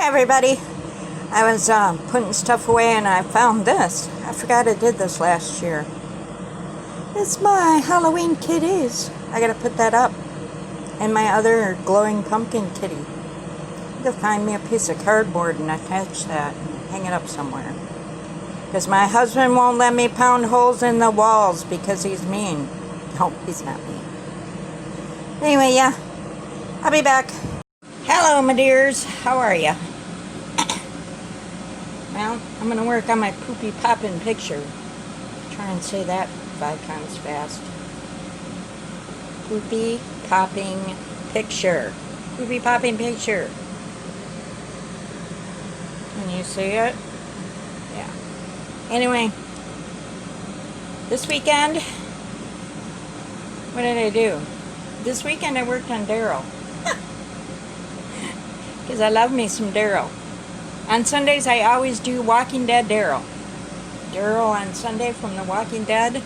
Hey everybody, I was putting stuff away and I found this. I forgot I did this last year. It's my Halloween kitties. I gotta put that up. And my other glowing pumpkin kitty. I gotta find me a piece of cardboard and attach that and hang it up somewhere. Because my husband won't let me pound holes in the walls because he's mean. No, he's not mean. Anyway, yeah, I'll be back. Hello, my dears. How are ya? Well, I'm going to work on my poopy poppin' picture. Try and say that 5 times fast. Poopy popping picture. Poopy popping picture. Can you see it? Yeah. Anyway, this weekend, what did I do? This weekend I worked on Daryl. Because I love me some Daryl. On Sundays, I always do Walking Dead Daryl. Daryl on Sunday from The Walking Dead.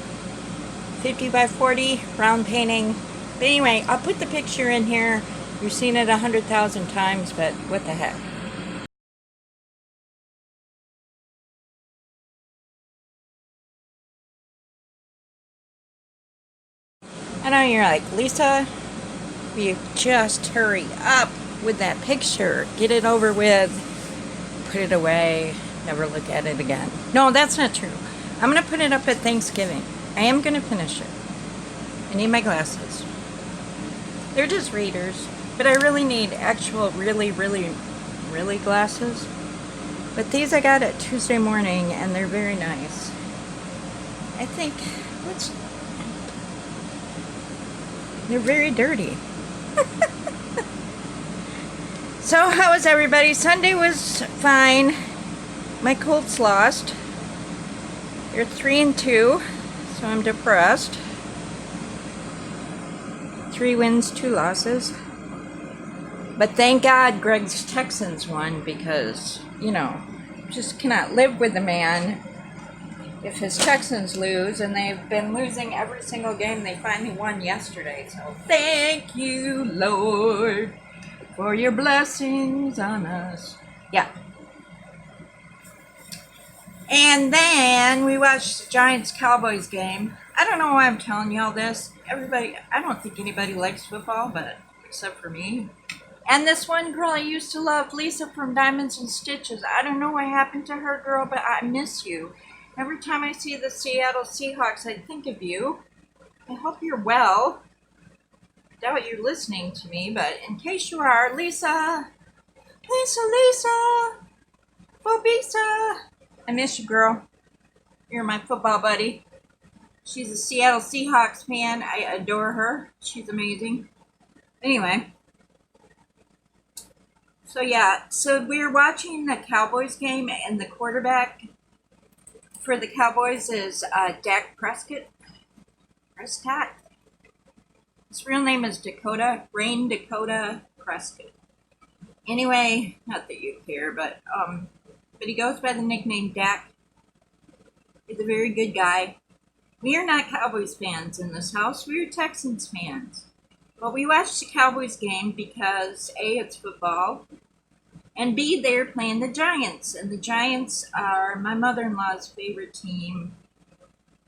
50 by 40, round painting. But anyway, I'll put the picture in here. You've seen it 100,000 times, but what the heck. I know you're like, Lisa, will you just hurry up with that picture? Get it over with. Put it away, never look at it again. No, that's not true. I'm going to put it up at Thanksgiving. I am going to finish it. I need my glasses. They're just readers, but I really need actual really glasses. But these I got at Tuesday morning, and they're very nice. I think, they're very dirty. So, how was everybody? Sunday was fine. My Colts lost. They're 3-2, so I'm depressed. 3 wins, 2 losses. But thank God Greg's Texans won because, you know, just cannot live with the man if his Texans lose, and they've been losing every single game. They finally won yesterday, so thank you, Lord, for your blessings on us. Yeah. And then we watched the Giants-Cowboys game. I don't know why I'm telling you all this. Everybody, I don't think anybody likes football, but except for me. And this one girl I used to love, Lisa from Diamonds and Stitches. I don't know what happened to her, girl, but I miss you. Every time I see the Seattle Seahawks, I think of you. I hope you're well. Doubt you're listening to me, but in case you are, Lisa, Bobisa, I miss you, girl. You're my football buddy. She's a Seattle Seahawks fan. I adore her. She's amazing. Anyway, so yeah, so we were watching the Cowboys game, and the quarterback for the Cowboys is Dak Prescott. His real name is Dakota Prescott. Anyway, not that you care, but he goes by the nickname Dak. He's a very good guy. We are not Cowboys fans in this house. We are Texans fans. But we watched the Cowboys game because A, it's football, and B, they're playing the Giants. And the Giants are my mother-in-law's favorite team.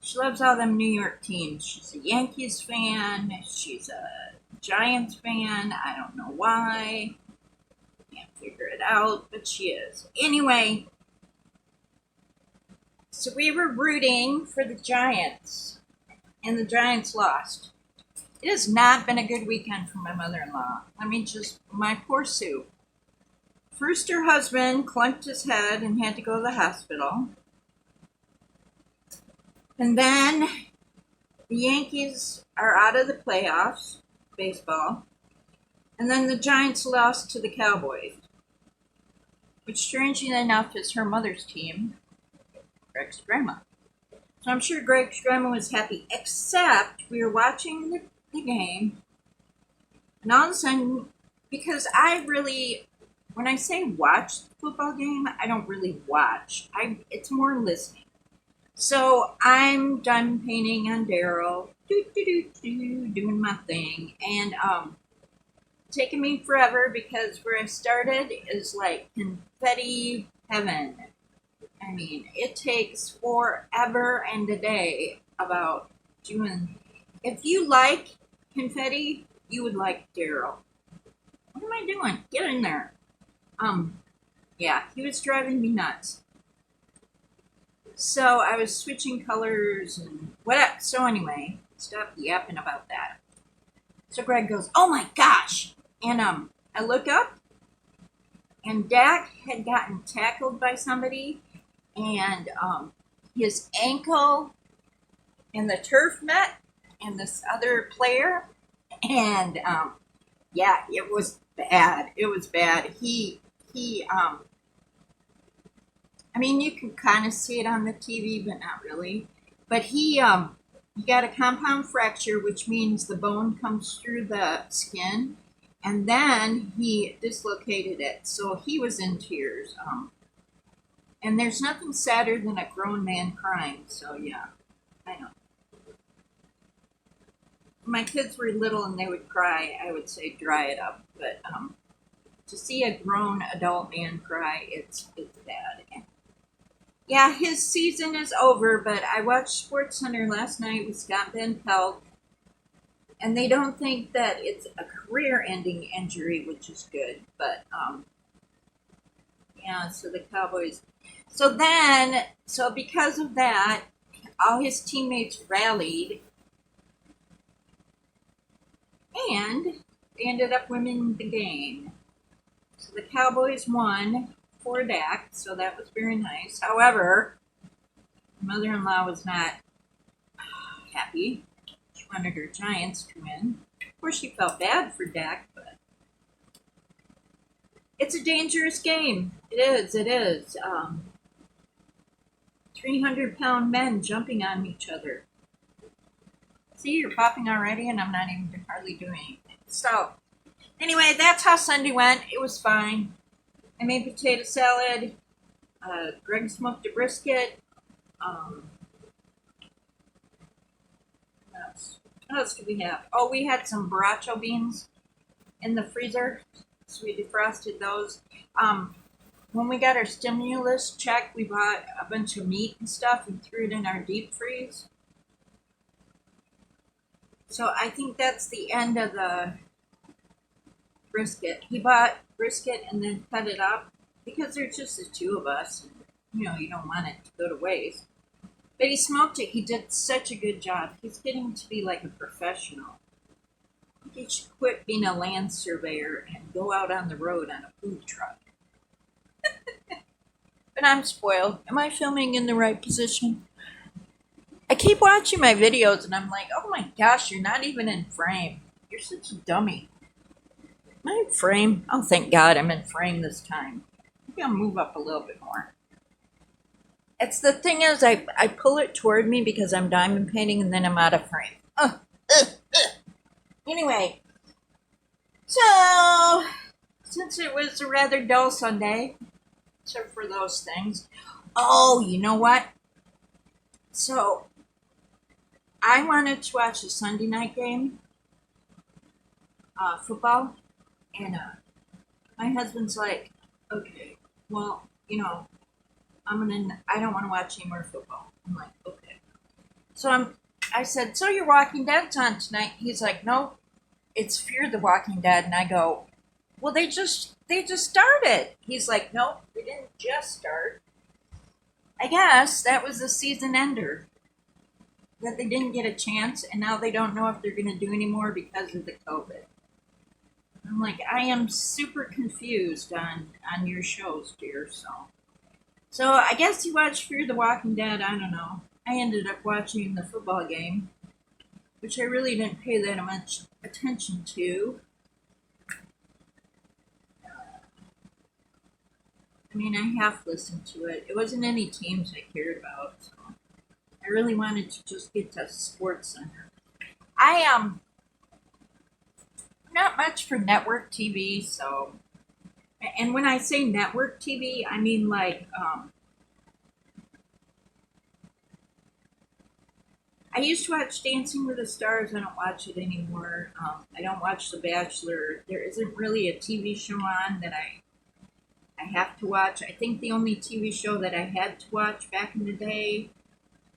She loves all them New York teams. She's a Yankees fan. She's a Giants fan. I don't know why. Can't figure it out, but she is. Anyway, so we were rooting for the Giants, and the Giants lost. It has not been a good weekend for my mother-in-law. My poor Sue. First, her husband clunked his head and had to go to the hospital. And then the Yankees are out of the playoffs, baseball. And then the Giants lost to the Cowboys, which strangely enough is her mother's team, Greg's grandma. So I'm sure Greg's grandma was happy, except we were watching the game, and all of a sudden, because when I say watch the football game, I don't really watch. It's more listening. So I'm done painting on Daryl, doing my thing, and taken me forever because where I started is like confetti heaven. I mean, it takes forever and a day about doing. If you like confetti, you would like Daryl. What am I doing? Get in there. Um, yeah, he was driving me nuts. So I was switching colors and what. So anyway, stop yapping about that. So Greg goes, "Oh my gosh!" And I look up, and Dak had gotten tackled by somebody, and his ankle and the turf met, and this other player, and yeah, it was bad. It was bad. He. I mean, you can kind of see it on the TV, but not really. But he got a compound fracture, which means the bone comes through the skin, and then he dislocated it. So he was in tears. And there's nothing sadder than a grown man crying. So yeah, I know. When my kids were little and they would cry, I would say dry it up. But to see a grown adult man cry, it's bad. Yeah, his season is over, but I watched Sports Center last night with Scott Van Pelt, and they don't think that it's a career-ending injury, which is good. But yeah, so the Cowboys. So because of that, all his teammates rallied, and they ended up winning the game. So the Cowboys won for Dak, so that was very nice. However, my mother-in-law was not happy. She wanted her Giants to win. Of course, she felt bad for Dak, but it's a dangerous game. It is. It is. 300-pound men jumping on each other. See, you're popping already, and I'm not even hardly doing anything. So, anyway, that's how Sunday went. It was fine. I made potato salad. Greg smoked a brisket. What else do we have? Oh, we had some Baracho beans in the freezer, so we defrosted those. When we got our stimulus check, we bought a bunch of meat and stuff and threw it in our deep freeze. So I think that's the end of the brisket. He bought brisket and then cut it up because there's just the two of us. And, you don't want it to go to waste. But he smoked it. He did such a good job. He's getting to be like a professional. He should quit being a land surveyor and go out on the road on a food truck. But I'm spoiled. Am I filming in the right position? I keep watching my videos and I'm like, oh my gosh, you're not even in frame. You're such a dummy. Am I in frame? Oh, thank God I'm in frame this time. Maybe I'll move up a little bit more. It's the thing is, I pull it toward me because I'm diamond painting and then I'm out of frame. Anyway, so since it was a rather dull Sunday, except for those things. Oh, you know what? So I wanted to watch the Sunday night game, football, and my husband's like, okay, well, I don't want to watch any more football. I'm like, okay. So I said, so your Walking Dead's on tonight? He's like, no, it's Fear the Walking Dead. And I go, well, they just started. He's like, no, they didn't just start. I guess that was a season ender. That they didn't get a chance, and now they don't know if they're going to do any more because of the COVID. I'm like, I am super confused on your shows, dear. So I guess you watched Fear the Walking Dead. I don't know. I ended up watching the football game, which I really didn't pay that much attention to. I mean, I half listened to it. It wasn't any teams I cared about, so I really wanted to just get to Sports Center. I am not much for network TV, so. And when I say network TV, I mean like I used to watch Dancing with the Stars. I don't watch it anymore. I don't watch The Bachelor. There isn't really a TV show on that I have to watch. I think the only TV show that I had to watch back in the day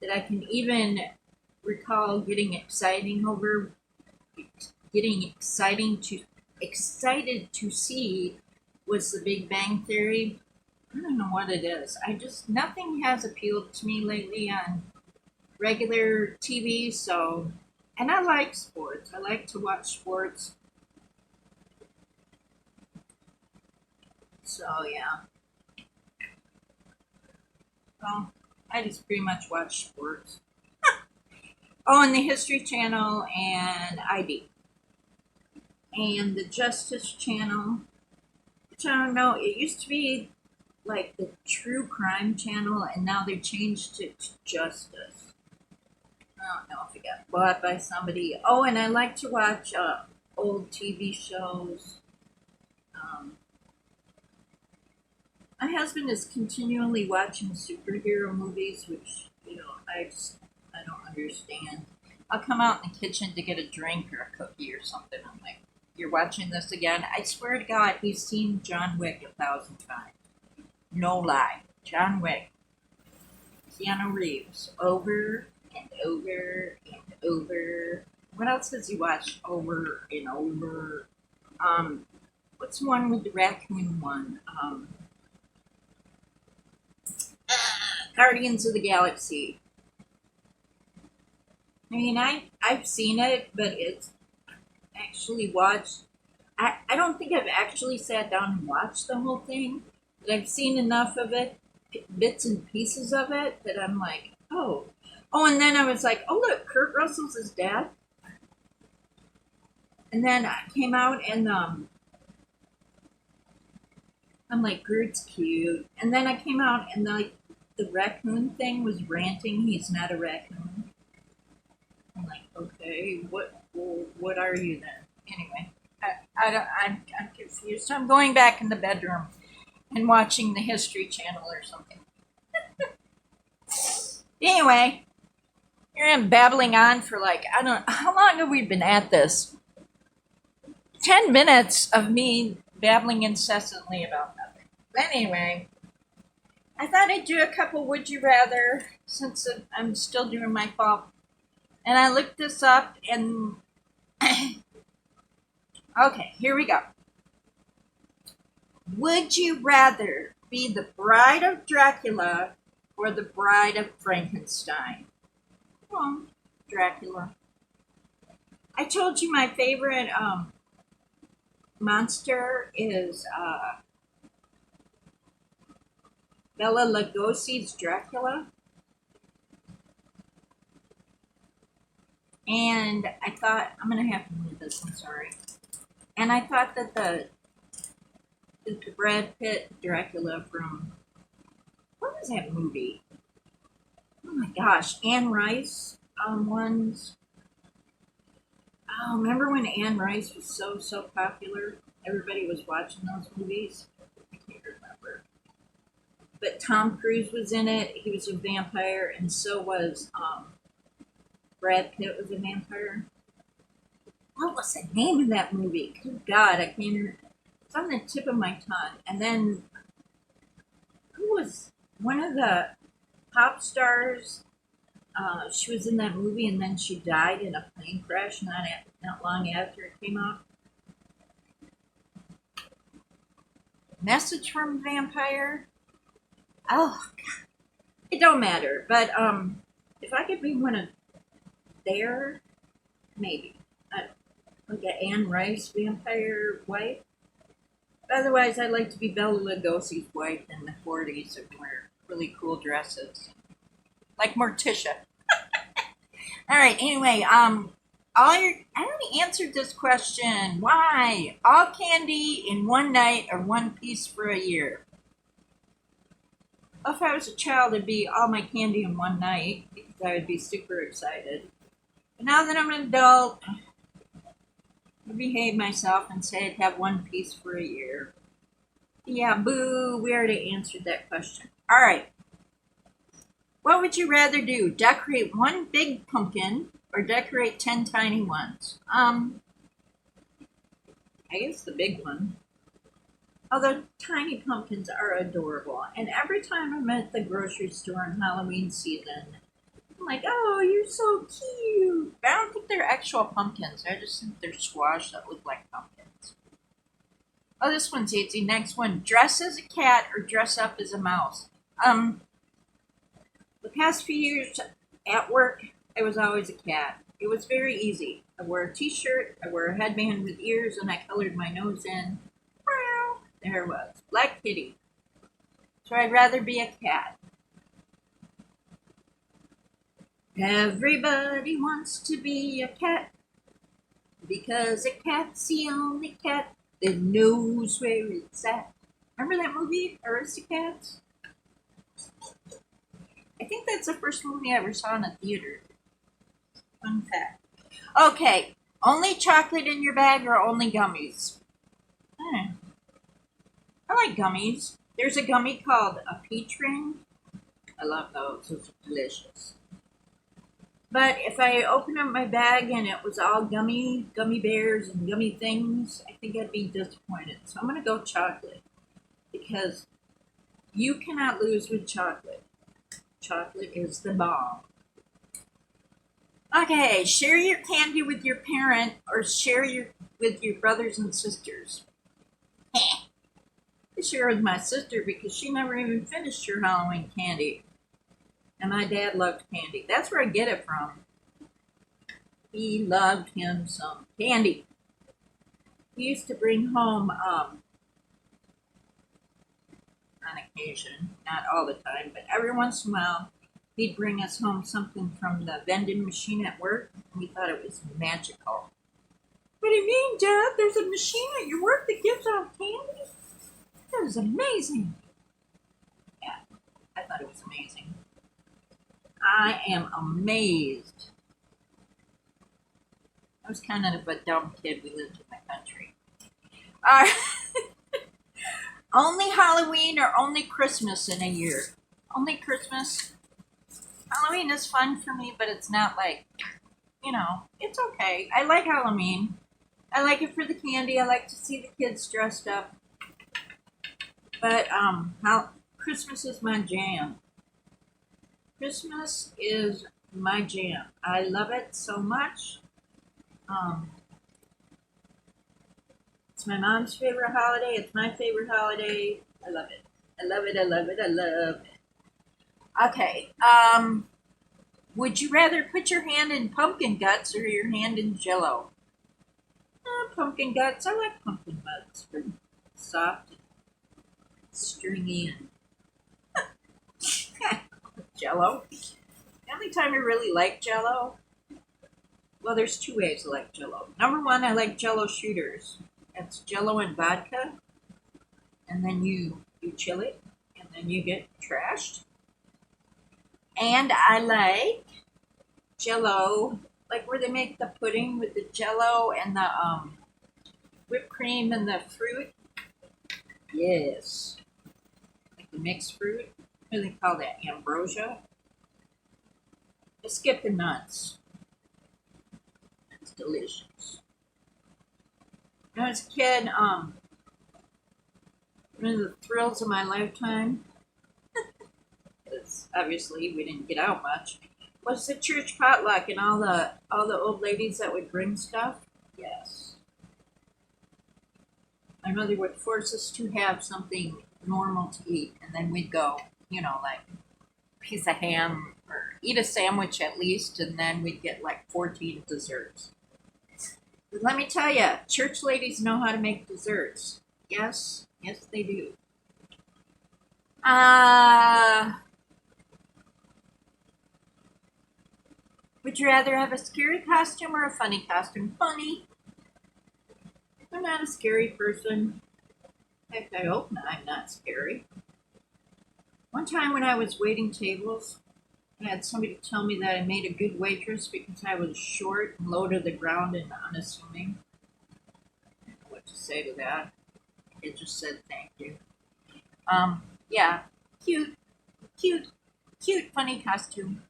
that I can even recall getting excited to see was The Big Bang Theory. I don't know what it is. Nothing has appealed to me lately on regular TV, so, and I like sports. I like to watch sports. So, yeah. Well, I just pretty much watch sports. Oh, and the History Channel and ID. And the Justice Channel, which I don't know, it used to be like the True Crime Channel, and now they changed it to Justice. I don't know if it got bought by somebody. Oh, and I like to watch old TV shows. My husband is continually watching superhero movies, which, I don't understand. I'll come out in the kitchen to get a drink or a cookie or something. I'm like, you're watching this again? I swear to God, he's seen John Wick 1,000 times. No lie. John Wick. Keanu Reeves. Over and over and over. What else has he watched over and over? What's the one with the raccoon one? Guardians of the Galaxy. I mean, I've seen it, but it's actually watched. I don't think I've actually sat down and watched the whole thing, but I've seen enough of it, bits and pieces of it, that I'm like, oh. Oh, and then I was like, oh, look, Kurt Russell's his dad. And then I came out and I'm like, Kurt's cute. And then I came out and the raccoon thing was ranting. He's not a raccoon. I'm like, okay, what are you then? Anyway, I'm confused. So I'm going back in the bedroom and watching the History Channel or something. Anyway, here I am babbling on for like, I don't know, how long have we been at this? 10 minutes of me babbling incessantly about nothing. But anyway, I thought I'd do a couple Would You Rather since I'm still doing my fall. And I looked this up and okay, here we go. Would you rather be the bride of Dracula or the bride of Frankenstein? Well, Dracula. I told you my favorite monster is Bela Lugosi's Dracula. And I thought, I'm going to have to move this, I'm sorry. And I thought that the Brad Pitt Dracula from, what was that movie? Oh my gosh, Anne Rice ones. Oh, remember when Anne Rice was so popular? Everybody was watching those movies. I can't remember. But Tom Cruise was in it. He was a vampire, and so was Brad Pitt was a vampire. What was the name of that movie? Good God, I can't remember. It's on the tip of my tongue. And then, who was one of the pop stars? She was in that movie, and then she died in a plane crash not long after it came out. Message from a Vampire. Oh God, it don't matter. But if I could be one of their, maybe like an Anne Rice vampire wife. Otherwise, I'd like to be Bela Lugosi's wife in the 40s and wear really cool dresses, like Morticia. All right. Anyway, I already answered this question. Why all candy in one night or one piece for a year? Well, if I was a child, it'd be all my candy in one night because I would be super excited. But now that I'm an adult, I behave myself and say I'd have one piece for a year. Yeah, boo. We already answered that question. All right. What would you rather do? Decorate one big pumpkin or decorate 10 tiny ones? I guess the big one. Although tiny pumpkins are adorable. And every time I'm at the grocery store in Halloween season, I'm like, oh, you're so cute. I don't think they're actual pumpkins. I just think they're squash that look like pumpkins. Oh, this one's easy. Next one. Dress as a cat or dress up as a mouse. The past few years at work, I was always a cat. It was very easy. I wore a t-shirt, I wore a headband with ears, and I colored my nose in. There it was. Black kitty. So I'd rather be a cat. Everybody wants to be a cat because a cat's the only cat that knows where it's at. Remember that movie, Aristocats? I think that's the first movie I ever saw in a theater. Fun fact. Okay, only chocolate in your bag or only gummies? I like gummies. There's a gummy called a peach ring. I love those. Those are delicious. But if I open up my bag and it was all gummy bears and gummy things, I think I'd be disappointed. So I'm going to go chocolate because you cannot lose with chocolate. Chocolate is the bomb. Okay, share your candy with your parent or share with your brothers and sisters. I share with my sister because she never even finished her Halloween candy. And my dad loved candy. That's where I get it from. He loved him some candy. He used to bring home, on occasion, not all the time, but every once in a while, he'd bring us home something from the vending machine at work. And we thought it was magical. What do you mean, Dad? There's a machine at your work that gives out candy? That was amazing. Yeah, I thought it was amazing. I am amazed. I was kind of a dumb kid. We lived in the country. Only Halloween or only Christmas in a year? Only Christmas. Halloween is fun for me, but it's not like, it's okay. I like Halloween. I like it for the candy. I like to see the kids dressed up. But Christmas is my jam. Christmas is my jam. I love it so much. It's my mom's favorite holiday. It's my favorite holiday. I love it. I love it. I love it. I love it. Okay. Would you rather put your hand in pumpkin guts or your hand in Jello? Pumpkin guts. I like pumpkin guts. Pretty soft, stringy, and Jello. The only time I really like Jello, well, there's two ways I like Jello. Number one, I like Jello shooters. That's Jello and vodka, and then you chill it, and then you get trashed. And I like Jello, like where they make the pudding with the Jello and the whipped cream and the fruit. Yes, like the mixed fruit. What do they call that? Ambrosia. I skip the nuts. It's delicious. When I was a kid, one of the thrills of my lifetime, because obviously we didn't get out much, was the church potluck and all the old ladies that would bring stuff. Yes. My mother would force us to have something normal to eat, and then we'd go, like a piece of ham or eat a sandwich at least, and then we'd get like 14 desserts. But let me tell you, church ladies know how to make desserts. Yes, they do. Would you rather have a scary costume or a funny costume? Funny. I'm not a scary person. Heck, I hope I'm not scary. One time when I was waiting tables, I had somebody tell me that I made a good waitress because I was short and low to the ground and unassuming. I don't know what to say to that. It just said thank you. Yeah, cute. Cute, funny costume.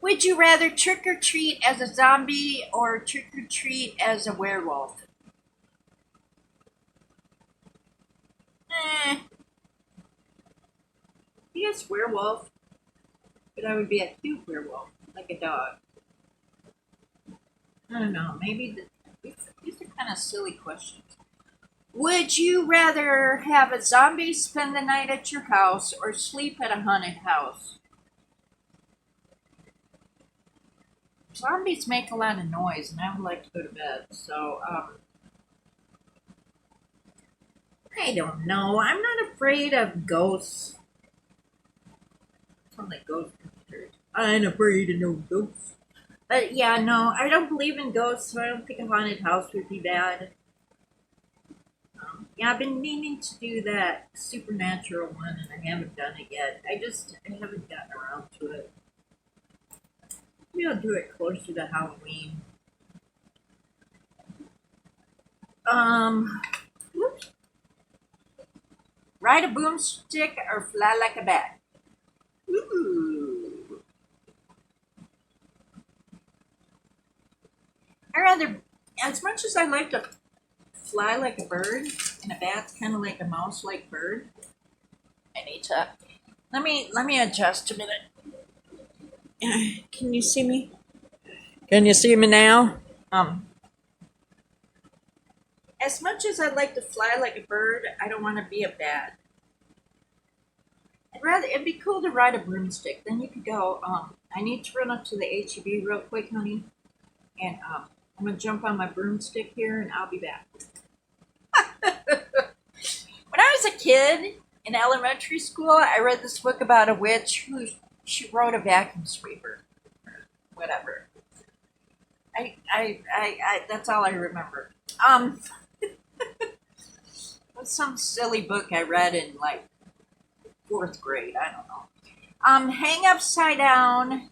Would you rather trick or treat as a zombie or trick or treat as a werewolf? I guess werewolf, but I would be a cute werewolf, like a dog. I don't know. Maybe these are kind of silly questions. Would you rather have a zombie spend the night at your house or sleep at a haunted house? Zombies make a lot of noise, and I would like to go to bed. So, I don't know. I'm not afraid of ghosts. Sound like ghost pictures. I ain't afraid of no ghosts. But yeah, no, I don't believe in ghosts, so I don't think a haunted house would be bad. Yeah, I've been meaning to do that supernatural one, and I haven't done it yet. I haven't gotten around to it. Maybe I'll do it closer to Halloween. Whoops. Ride a boomstick or fly like a bat? Ooh. I rather, as much as I like to fly like a bird, and a bat's kind of like a mouse-like bird. I need to let me adjust a minute. Can you see me? Can you see me now? As much as I'd like to fly like a bird, I don't want to be a bat. It'd be cool to ride a broomstick. Then you could go. I need to run up to the HEB real quick, honey, and I'm gonna jump on my broomstick here, and I'll be back. When I was a kid in elementary school, I read this book about a witch who she wrote a vacuum sweeper, whatever. That's all I remember. It was some silly book I read in like fourth grade. I don't know. Hang upside down.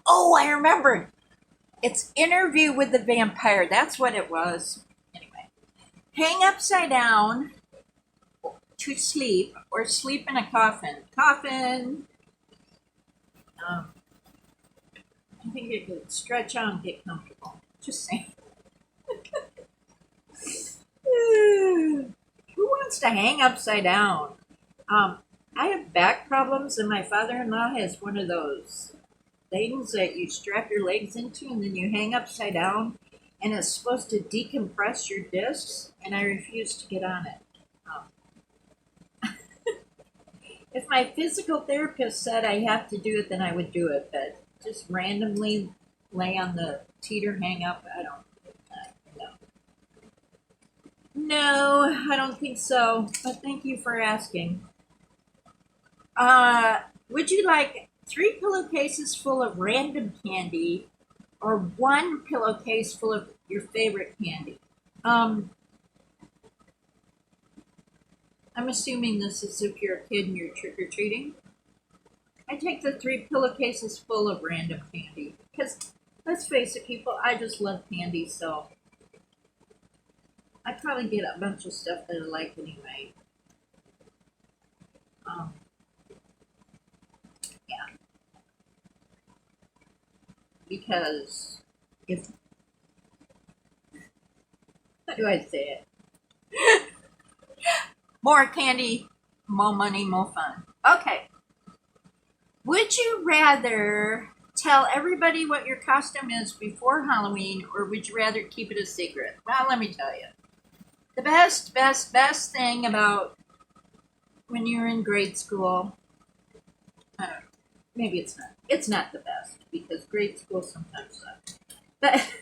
Oh, I remember. It's Interview with the Vampire. That's what it was. Anyway, hang upside down to sleep or sleep in a coffin. Coffin. I think it could stretch out and get comfortable. Just saying. Who wants to hang upside down? I have back problems, and my father-in-law has one of those things that you strap your legs into, and then you hang upside down, and it's supposed to decompress your discs, and I refuse to get on it. If my physical therapist said I have to do it, then I would do it, but just randomly lay on the teeter hang up, I don't. No, I don't think so, but thank you for asking. Would you like 3 pillowcases full of random candy or 1 pillowcase full of your favorite candy? I'm assuming this is if you're a kid and you're trick or treating. I take the 3 pillowcases full of random candy because let's face it, people, I just love candy, so I probably get a bunch of stuff that I like anyway. Yeah, because if how do I say it? More candy, more money, more fun. Okay. Would you rather tell everybody what your costume is before Halloween, or would you rather keep it a secret? Well, let me tell you. The best thing about when you're in grade school, I don't know, maybe it's not. It's not the best because grade school sometimes sucks. But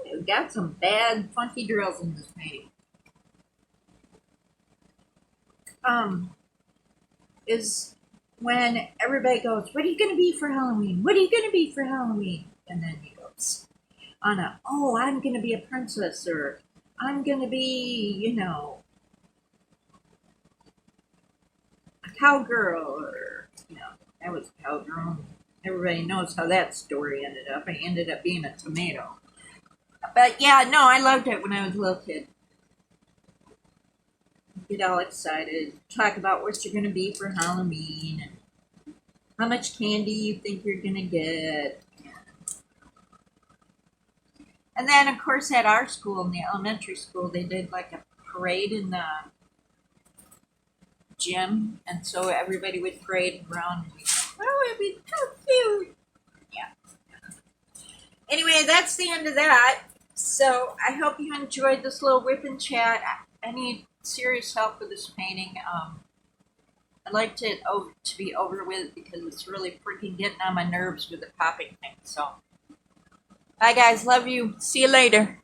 we've got some bad, funky drills in this painting. Is when everybody goes, "What are you going to be for Halloween? What are you going to be for Halloween?" And then he goes, Anna, oh, I'm going to be a princess, or I'm going to be, a cowgirl, or, I was a cowgirl. Everybody knows how that story ended up. I ended up being a tomato. But yeah, no, I loved it when I was a little kid. get all excited, talk about what you're going to be for Halloween, and how much candy you think you're going to get. And then, of course, at our school, in the elementary school, they did like a parade in the gym, and so everybody would parade around and be like, oh, it'd be so cute. Yeah. Anyway, that's the end of that. So I hope you enjoyed this little whip and chat. I need serious help with this painting. I'd like it to be over with because it's really freaking getting on my nerves with the popping thing. So, bye guys, love you. See you later.